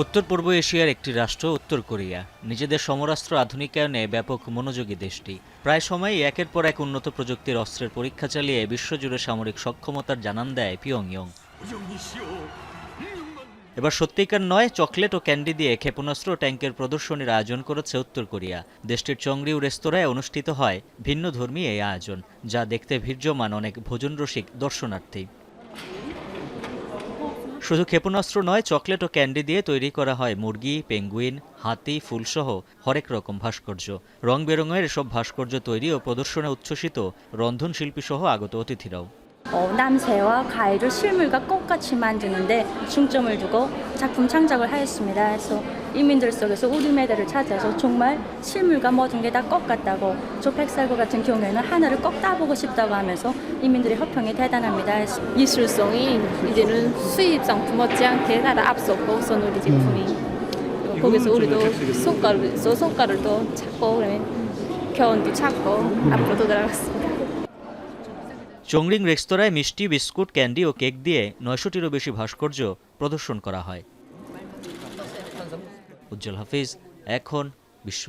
উত্তর পূর্ব এশিয়ার একটি রাষ্ট্র উত্তর কোরিয়া নিজেদের সমরাস্ত্র আধুনিকায়নে ব্যাপক মনোযোগী দেশটি প্রায় সময়ই একের পর এক উন্নত প্রযুক্তির অস্ত্রের পরীক্ষা চালিয়ে বিশ্বজুড়ে সামরিক সক্ষমতার জানান দেয় পিয়ংইয়ং। এবার সত্যিকার নয়, চকলেট ও ক্যান্ডি দিয়ে ক্ষেপণাস্ত্র ট্যাঙ্কের প্রদর্শনীর আয়োজন করেছে উত্তর কোরিয়া। দেশটির চংরিউ রেস্তোরাঁয় অনুষ্ঠিত হয় ভিন্ন ধর্মী এই আয়োজন, যা দেখতে ভিড় জমান অনেক ভোজনরসিক দর্শনার্থী। শুধু ক্ষেপণাস্ত্র নয়, চকলেট ও ক্যান্ডি দিয়ে তৈরি করা হয় মুরগি, পেঙ্গুইন, হাতি, ফুলসহ হরেক রকম ভাস্কর্য। রং বেরঙের এসব ভাস্কর্য তৈরি ও প্রদর্শনে উচ্ছ্বসিত রন্ধনশিল্পী সহ আগত অতিথিরাও। 남새와 과일을 실물과 똑같이 만드는데 중점을 두고 작품 창작을 하였습니다. 그래서 이민들 속에서 우리메달을 찾아서 정말 실물과 모든 게 다 똑같다고, 조팩살구 같은 경우에는 하나를 꼭 따보고 싶다고 하면서 이민들의 호평이 대단합니다. 예술성이 이제는 수입 상품 못지않게 나라 앞섰고 우선 우리 제품이 거기서 우리도 손가락도 찾고 그러면 교훈도 찾고 앞으로도 나아가겠습니다. চংরিং রেস্তোরাঁয় মিষ্টি, বিস্কুট, ক্যান্ডি ও কেক দিয়ে ৯০০টিরও বেশি ভাস্কর্য প্রদর্শন করা হয়। উজ্জ্বল হাফিজ, এখন বিশ্ব।